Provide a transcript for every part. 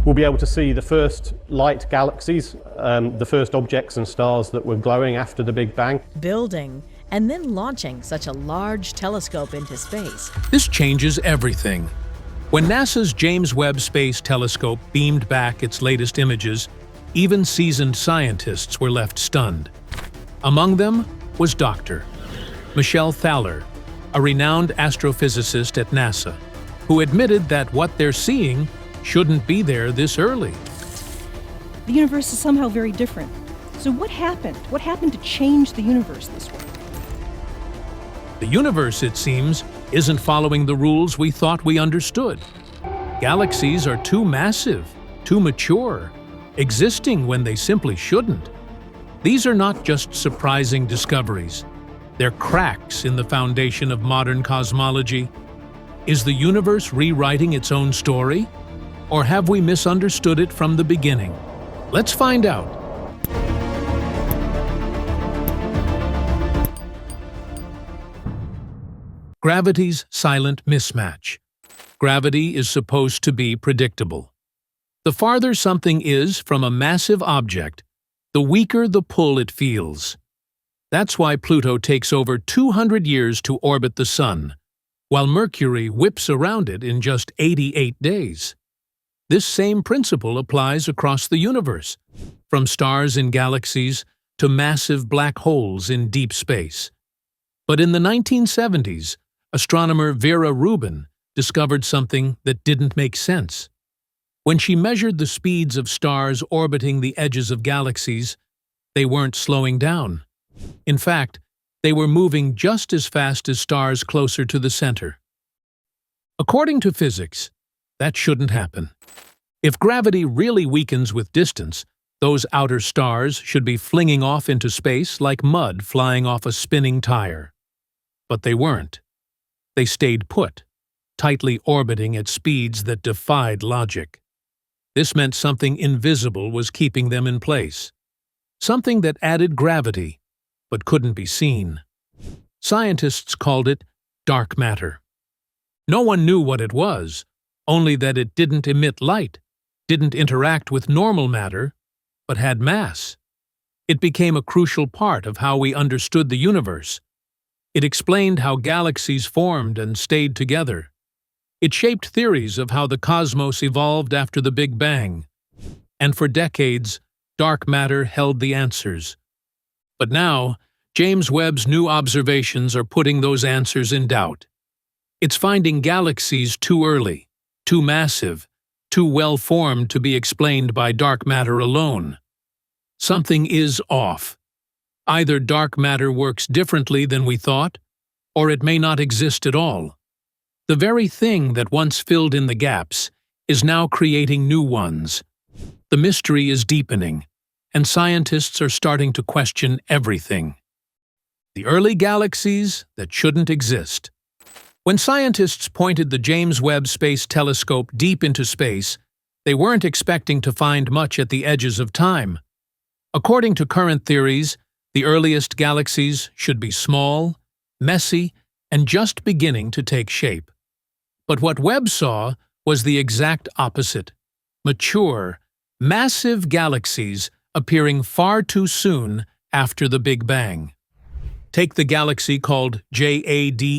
We'll be able to see the first light galaxies, the first objects and stars that were glowing after the Big Bang. Building and then launching such a large telescope into space. This changes everything. When NASA's James Webb Space Telescope beamed back its latest images, even seasoned scientists were left stunned. Among them was Dr. Michelle Thaler, a renowned astrophysicist at NASA, who admitted that what they're seeing shouldn't be there this early. The universe is somehow very different. So what happened? What happened to change the universe this way? The universe, it seems, isn't following the rules we thought we understood. Galaxies are too massive, too mature, existing when they simply shouldn't. These are not just surprising discoveries. They're cracks in the foundation of modern cosmology. Is the universe rewriting its own story? Or have we misunderstood it from the beginning? Let's find out. Gravity's silent mismatch. Gravity is supposed to be predictable. The farther something is from a massive object, the weaker the pull it feels. That's why Pluto takes over 200 years to orbit the Sun, while Mercury whips around it in just 88 days. This same principle applies across the universe, from stars in galaxies to massive black holes in deep space. But in the 1970s, astronomer Vera Rubin discovered something that didn't make sense. When she measured the speeds of stars orbiting the edges of galaxies, they weren't slowing down. In fact, they were moving just as fast as stars closer to the center. According to physics, that shouldn't happen. If gravity really weakens with distance, those outer stars should be flinging off into space like mud flying off a spinning tire. But they weren't. They stayed put, tightly orbiting at speeds that defied logic. This meant something invisible was keeping them in place. Something that added gravity, but couldn't be seen. Scientists called it dark matter. No one knew what it was, only that it didn't emit light, didn't interact with normal matter, but had mass. It became a crucial part of how we understood the universe. It explained how galaxies formed and stayed together. It shaped theories of how the cosmos evolved after the Big Bang. And for decades, dark matter held the answers. But now, James Webb's new observations are putting those answers in doubt. It's finding galaxies too early, too massive, too well-formed to be explained by dark matter alone. Something is off. Either dark matter works differently than we thought, or it may not exist at all. The very thing that once filled in the gaps is now creating new ones. The mystery is deepening, and scientists are starting to question everything. The early galaxies that shouldn't exist. When scientists pointed the James Webb Space Telescope deep into space, they weren't expecting to find much at the edges of time. According to current theories, the earliest galaxies should be small, messy, and just beginning to take shape. But what Webb saw was the exact opposite: mature, massive galaxies appearing far too soon after the Big Bang. Take the galaxy called JADESGSZ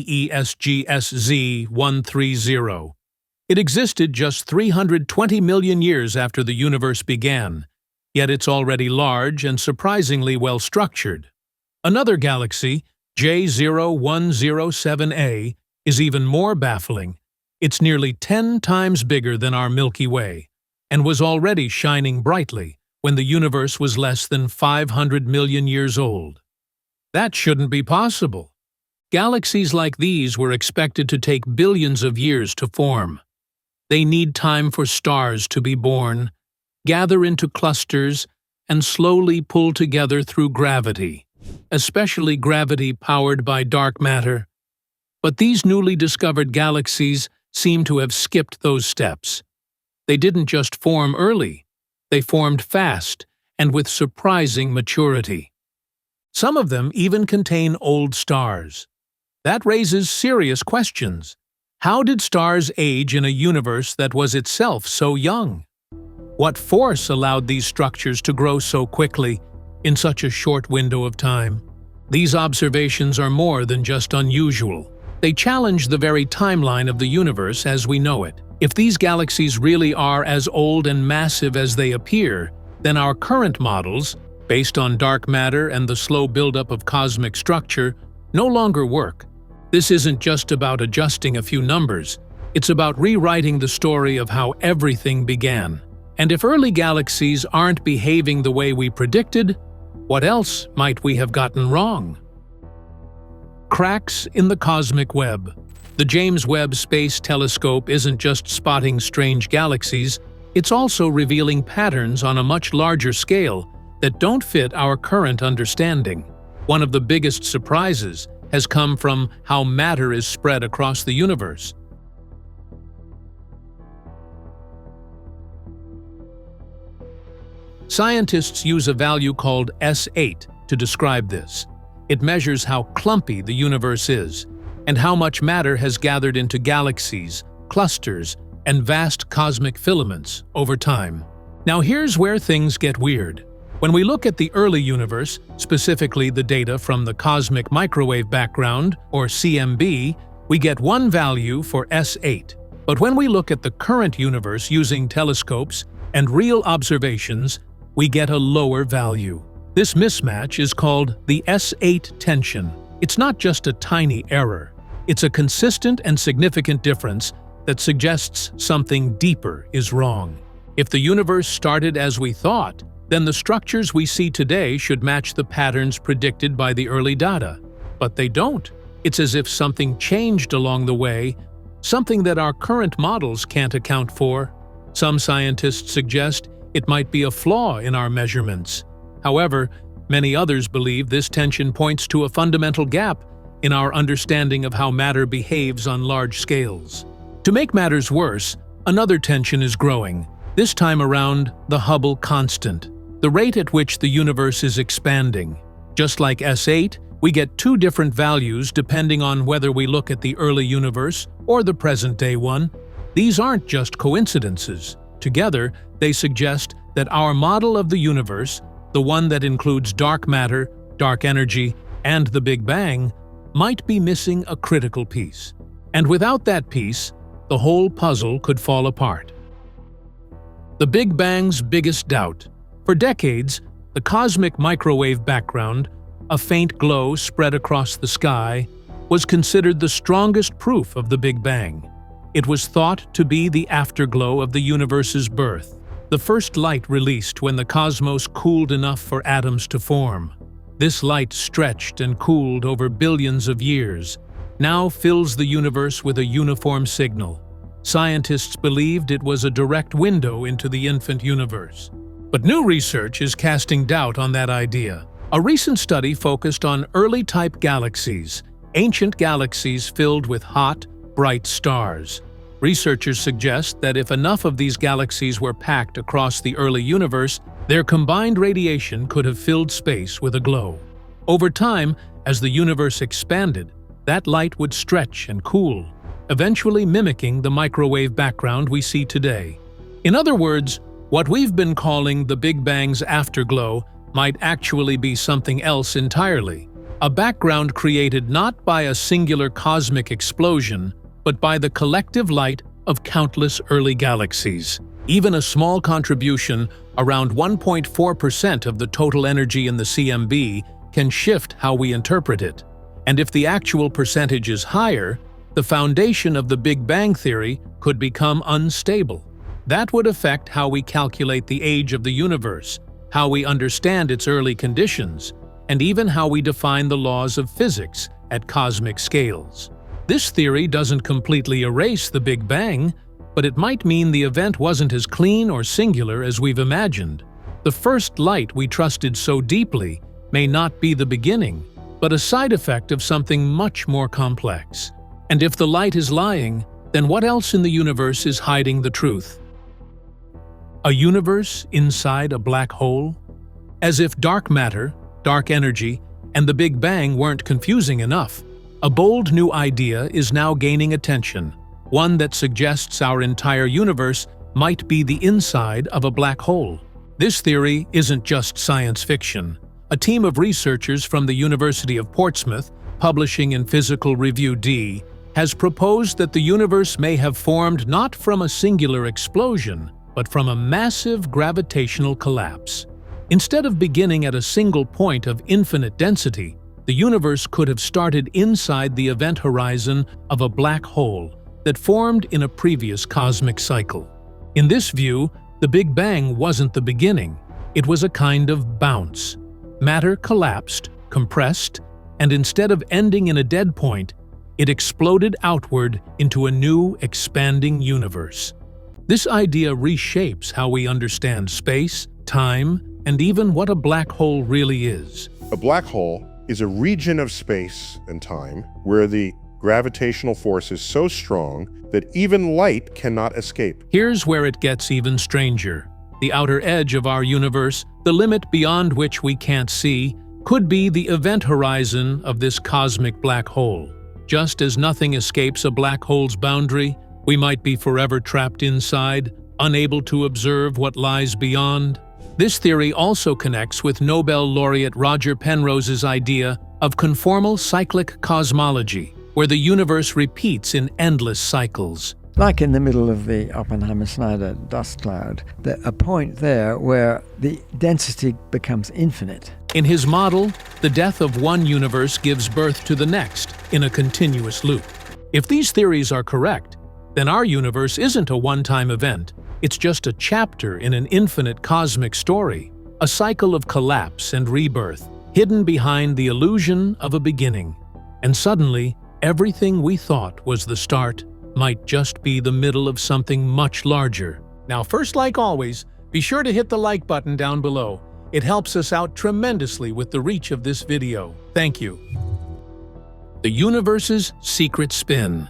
130. It existed just 320 million years after the universe began, yet it's already large and surprisingly well-structured. Another galaxy, J0107A, is even more baffling. It's nearly 10 times bigger than our Milky Way, and was already shining brightly when the universe was less than 500 million years old. That shouldn't be possible. Galaxies like these were expected to take billions of years to form. They need time for stars to be born, gather into clusters, and slowly pull together through gravity, especially gravity powered by dark matter. But these newly discovered galaxies seem to have skipped those steps. They didn't just form early, they formed fast and with surprising maturity. Some of them even contain old stars. That raises serious questions. How did stars age in a universe that was itself so young? What force allowed these structures to grow so quickly in such a short window of time? These observations are more than just unusual. They challenge the very timeline of the universe as we know it. If these galaxies really are as old and massive as they appear, then our current models, based on dark matter and the slow buildup of cosmic structure, no longer work. This isn't just about adjusting a few numbers. It's about rewriting the story of how everything began. And if early galaxies aren't behaving the way we predicted, what else might we have gotten wrong? Cracks in the cosmic web. The James Webb Space Telescope isn't just spotting strange galaxies, it's also revealing patterns on a much larger scale that don't fit our current understanding. One of the biggest surprises has come from how matter is spread across the universe. Scientists use a value called S8 to describe this. It measures how clumpy the universe is, and how much matter has gathered into galaxies, clusters, and vast cosmic filaments over time. Now here's where things get weird. When we look at the early universe, specifically the data from the cosmic microwave background, or CMB, we get one value for S8. But when we look at the current universe using telescopes and real observations, we get a lower value. This mismatch is called the S8 tension. It's not just a tiny error. It's a consistent and significant difference that suggests something deeper is wrong. If the universe started as we thought, then the structures we see today should match the patterns predicted by the early data. But they don't. It's as if something changed along the way, something that our current models can't account for. Some scientists suggest it might be a flaw in our measurements. However, many others believe this tension points to a fundamental gap in our understanding of how matter behaves on large scales. To make matters worse, another tension is growing, this time around the Hubble constant, the rate at which the universe is expanding. Just like S8, we get two different values depending on whether we look at the early universe or the present-day one. These aren't just coincidences. Together, they suggest that our model of the universe, the one that includes dark matter, dark energy, and the Big Bang, might be missing a critical piece. And without that piece, the whole puzzle could fall apart. The Big Bang's biggest doubt. For decades, the cosmic microwave background, a faint glow spread across the sky, was considered the strongest proof of the Big Bang. It was thought to be the afterglow of the universe's birth, the first light released when the cosmos cooled enough for atoms to form. This light stretched and cooled over billions of years, now fills the universe with a uniform signal. Scientists believed it was a direct window into the infant universe. But new research is casting doubt on that idea. A recent study focused on early-type galaxies, ancient galaxies filled with hot, bright stars. Researchers suggest that if enough of these galaxies were packed across the early universe, their combined radiation could have filled space with a glow. Over time, as the universe expanded, that light would stretch and cool, eventually mimicking the microwave background we see today. In other words, what we've been calling the Big Bang's afterglow might actually be something else entirely. A background created not by a singular cosmic explosion, but by the collective light of countless early galaxies. Even a small contribution, around 1.4% of the total energy in the CMB, can shift how we interpret it. And if the actual percentage is higher, the foundation of the Big Bang theory could become unstable. That would affect how we calculate the age of the universe, how we understand its early conditions, and even how we define the laws of physics at cosmic scales. This theory doesn't completely erase the Big Bang, but it might mean the event wasn't as clean or singular as we've imagined. The first light we trusted so deeply may not be the beginning, but a side effect of something much more complex. And if the light is lying, then what else in the universe is hiding the truth? A universe inside a black hole? As if dark matter, dark energy, and the Big Bang weren't confusing enough, a bold new idea is now gaining attention, one that suggests our entire universe might be the inside of a black hole. This theory isn't just science fiction. A team of researchers from the University of Portsmouth, publishing in Physical Review D, has proposed that the universe may have formed not from a singular explosion, but from a massive gravitational collapse. Instead of beginning at a single point of infinite density, the universe could have started inside the event horizon of a black hole that formed in a previous cosmic cycle. In this view, the Big Bang wasn't the beginning. It was a kind of bounce. Matter collapsed, compressed, and instead of ending in a dead point, it exploded outward into a new, expanding universe. This idea reshapes how we understand space, time, and even what a black hole really is. A black hole is a region of space and time where the gravitational force is so strong that even light cannot escape. Here's where it gets even stranger. The outer edge of our universe, the limit beyond which we can't see, could be the event horizon of this cosmic black hole. Just as nothing escapes a black hole's boundary, we might be forever trapped inside, unable to observe what lies beyond. This theory also connects with Nobel laureate Roger Penrose's idea of conformal cyclic cosmology, where the universe repeats in endless cycles. Like in the middle of the Oppenheimer-Snyder dust cloud, a point there where the density becomes infinite. In his model, the death of one universe gives birth to the next in a continuous loop. If these theories are correct, then our universe isn't a one-time event. It's just a chapter in an infinite cosmic story, a cycle of collapse and rebirth, hidden behind the illusion of a beginning. And suddenly, everything we thought was the start might just be the middle of something much larger. Now, first, like always, be sure to hit the like button down below. It helps us out tremendously with the reach of this video. Thank you. The universe's secret spin.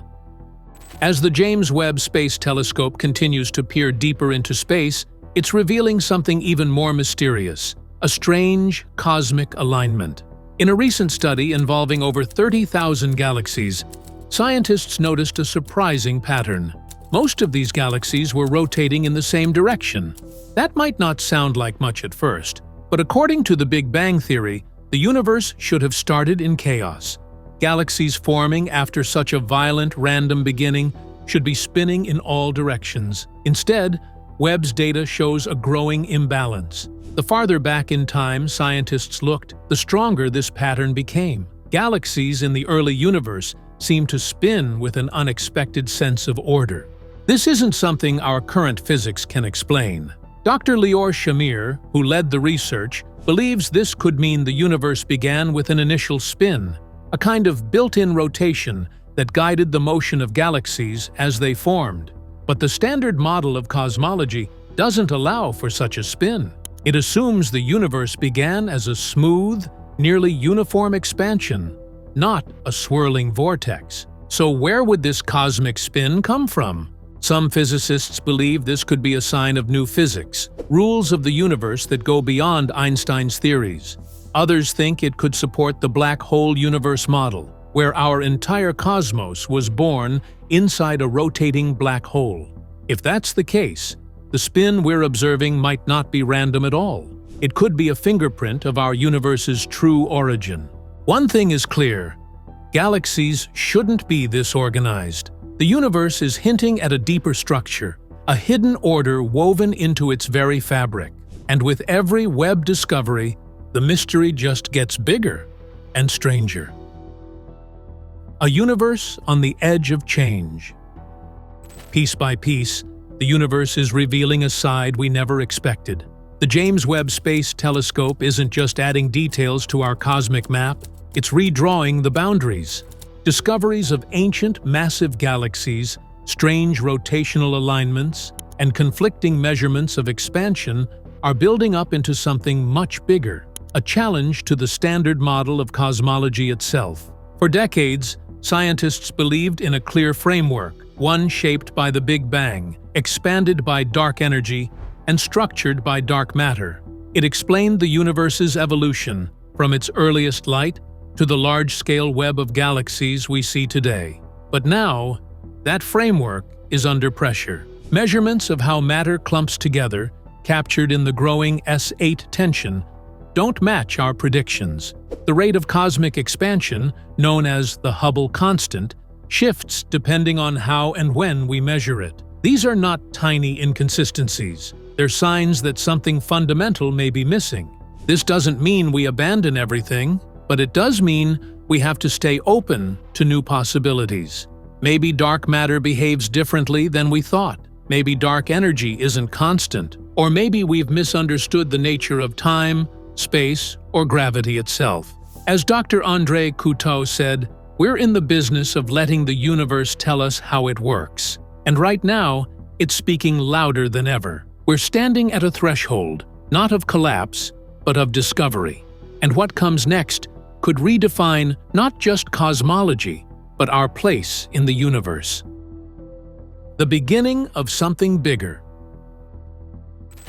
As the James Webb Space Telescope continues to peer deeper into space, it's revealing something even more mysterious, a strange cosmic alignment. In a recent study involving over 30,000 galaxies, scientists noticed a surprising pattern. Most of these galaxies were rotating in the same direction. That might not sound like much at first, but according to the Big Bang theory, the universe should have started in chaos. Galaxies forming after such a violent, random beginning should be spinning in all directions. Instead, Webb's data shows a growing imbalance. The farther back in time scientists looked, the stronger this pattern became. Galaxies in the early universe seem to spin with an unexpected sense of order. This isn't something our current physics can explain. Dr. Lior Shamir, who led the research, believes this could mean the universe began with an initial spin, a kind of built-in rotation that guided the motion of galaxies as they formed. But the standard model of cosmology doesn't allow for such a spin. It assumes the universe began as a smooth, nearly uniform expansion, not a swirling vortex. So where would this cosmic spin come from? Some physicists believe this could be a sign of new physics, rules of the universe that go beyond Einstein's theories. Others think it could support the black hole universe model, where our entire cosmos was born inside a rotating black hole. If that's the case, the spin we're observing might not be random at all. It could be a fingerprint of our universe's true origin. One thing is clear: galaxies shouldn't be this organized. The universe is hinting at a deeper structure, a hidden order woven into its very fabric. And with every Webb discovery, the mystery just gets bigger and stranger. A universe on the edge of change. Piece by piece, the universe is revealing a side we never expected. The James Webb Space Telescope isn't just adding details to our cosmic map, it's redrawing the boundaries. Discoveries of ancient, massive galaxies, strange rotational alignments, and conflicting measurements of expansion are building up into something much bigger, a challenge to the standard model of cosmology itself. For decades, scientists believed in a clear framework, one shaped by the Big Bang, expanded by dark energy, and structured by dark matter. It explained the universe's evolution, from its earliest light to the large-scale web of galaxies we see today. But now, that framework is under pressure. Measurements of how matter clumps together, captured in the growing S8 tension, don't match our predictions. The rate of cosmic expansion, known as the Hubble constant, shifts depending on how and when we measure it. These are not tiny inconsistencies. They're signs that something fundamental may be missing. This doesn't mean we abandon everything, but it does mean we have to stay open to new possibilities. Maybe dark matter behaves differently than we thought. Maybe dark energy isn't constant. Or maybe we've misunderstood the nature of time, space, or gravity itself. As Dr. André Couteau said, we're in the business of letting the universe tell us how it works. And right now, it's speaking louder than ever. We're standing at a threshold, not of collapse, but of discovery. And what comes next could redefine not just cosmology, but our place in the universe. The beginning of something bigger.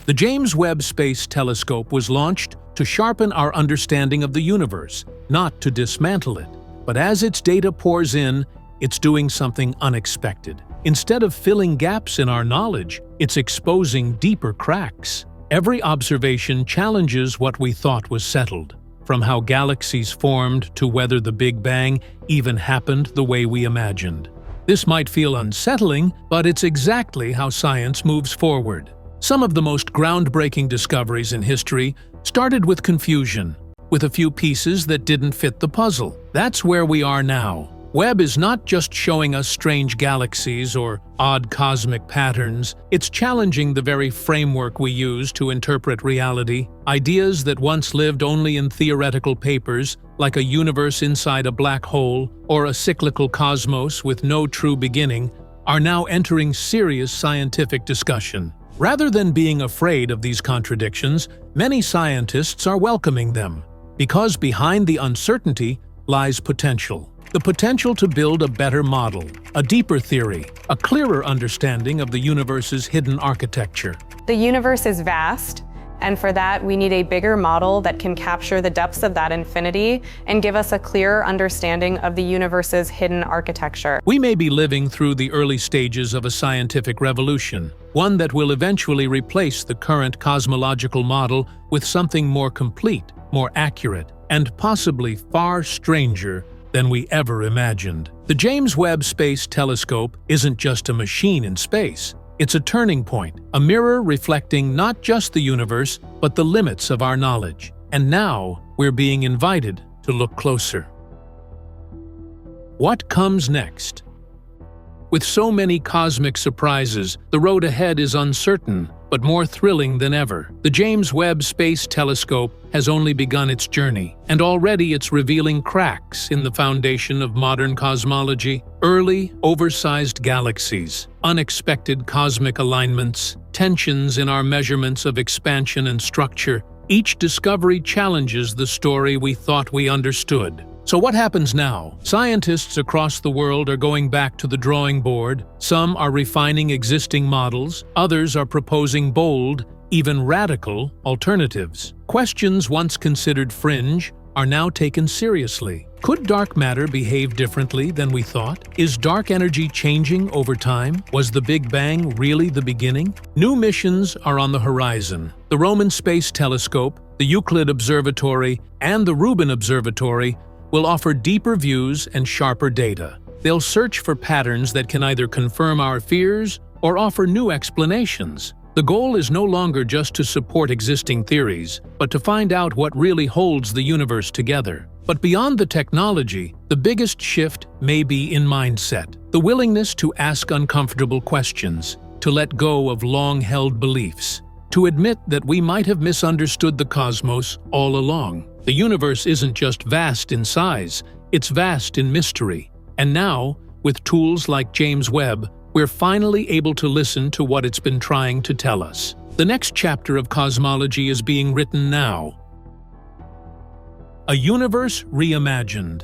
The James Webb Space Telescope was launched to sharpen our understanding of the universe, not to dismantle it. But as its data pours in, it's doing something unexpected. Instead of filling gaps in our knowledge, it's exposing deeper cracks. Every observation challenges what we thought was settled, from how galaxies formed to whether the Big Bang even happened the way we imagined. This might feel unsettling, but it's exactly how science moves forward. Some of the most groundbreaking discoveries in history started with confusion, with a few pieces that didn't fit the puzzle. That's where we are now. Webb is not just showing us strange galaxies or odd cosmic patterns, it's challenging the very framework we use to interpret reality. Ideas that once lived only in theoretical papers, like a universe inside a black hole or a cyclical cosmos with no true beginning, are now entering serious scientific discussion. Rather than being afraid of these contradictions, many scientists are welcoming them, because behind the uncertainty lies potential. The potential to build a better model, a deeper theory, a clearer understanding of the universe's hidden architecture. The universe is vast, and for that we need a bigger model that can capture the depths of that infinity and give us a clearer understanding of the universe's hidden architecture. We may be living through the early stages of a scientific revolution, one that will eventually replace the current cosmological model with something more complete, more accurate, and possibly far stranger than we ever imagined. The James Webb Space Telescope isn't just a machine in space. It's a turning point, a mirror reflecting not just the universe, but the limits of our knowledge. And now, we're being invited to look closer. What comes next? With so many cosmic surprises, the road ahead is uncertain, but more thrilling than ever. The James Webb Space Telescope has only begun its journey, and already it's revealing cracks in the foundation of modern cosmology. Early, oversized galaxies, unexpected cosmic alignments, tensions in our measurements of expansion and structure. Each discovery challenges the story we thought we understood. So what happens now? Scientists across the world are going back to the drawing board. Some are refining existing models, others are proposing bold, even radical, alternatives. Questions once considered fringe are now taken seriously. Could dark matter behave differently than we thought? Is dark energy changing over time? Was the Big Bang really the beginning? New missions are on the horizon. The Roman Space Telescope, the Euclid Observatory, and the Rubin Observatory will offer deeper views and sharper data. They'll search for patterns that can either confirm our fears or offer new explanations. The goal is no longer just to support existing theories, but to find out what really holds the universe together. But beyond the technology, the biggest shift may be in mindset. The willingness to ask uncomfortable questions, to let go of long-held beliefs, to admit that we might have misunderstood the cosmos all along. The universe isn't just vast in size, it's vast in mystery. And now, with tools like James Webb, we're finally able to listen to what it's been trying to tell us. The next chapter of cosmology is being written now. A universe reimagined.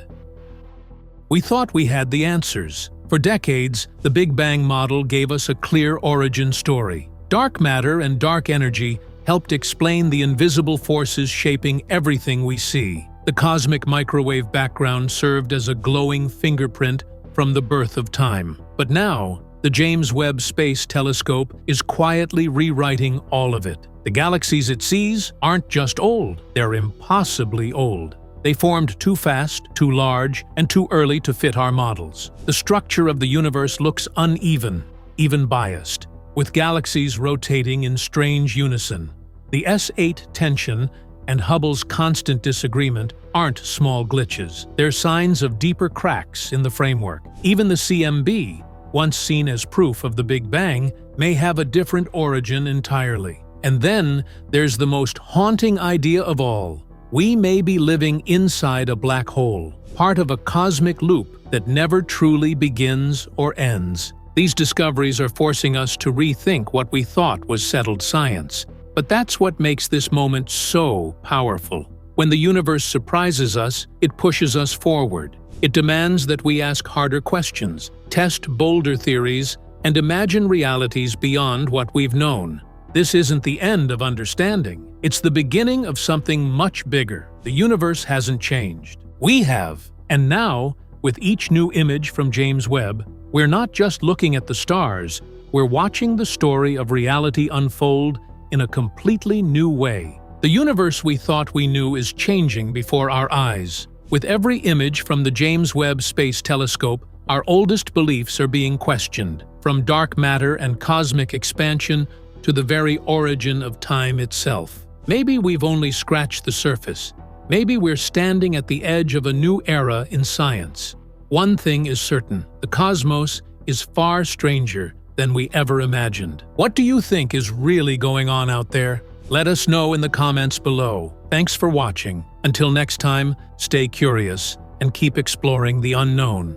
We thought we had the answers. For decades, the Big Bang model gave us a clear origin story. Dark matter and dark energy helped explain the invisible forces shaping everything we see. The cosmic microwave background served as a glowing fingerprint from the birth of time. But now, The James Webb Space Telescope is quietly rewriting all of it. The galaxies it sees aren't just old, they're impossibly old. They formed too fast, too large, and too early to fit our models. The structure of the universe looks uneven, even biased, with galaxies rotating in strange unison. The S8 tension and Hubble's constant disagreement aren't small glitches. They're signs of deeper cracks in the framework. Even the CMB, once seen as proof of the Big Bang, may have a different origin entirely. And then there's the most haunting idea of all. We may be living inside a black hole, part of a cosmic loop that never truly begins or ends. These discoveries are forcing us to rethink what we thought was settled science. But that's what makes this moment so powerful. When the universe surprises us, it pushes us forward. It demands that we ask harder questions, test bolder theories, and imagine realities beyond what we've known. This isn't the end of understanding. It's the beginning of something much bigger. The universe hasn't changed. We have. And now, with each new image from James Webb, we're not just looking at the stars, we're watching the story of reality unfold in a completely new way. The universe we thought we knew is changing before our eyes. With every image from the James Webb Space Telescope, our oldest beliefs are being questioned, from dark matter and cosmic expansion to the very origin of time itself. Maybe we've only scratched the surface. Maybe we're standing at the edge of a new era in science. One thing is certain: the cosmos is far stranger than we ever imagined. What do you think is really going on out there? Let us know in the comments below. Thanks for watching. Until next time, stay curious and keep exploring the unknown.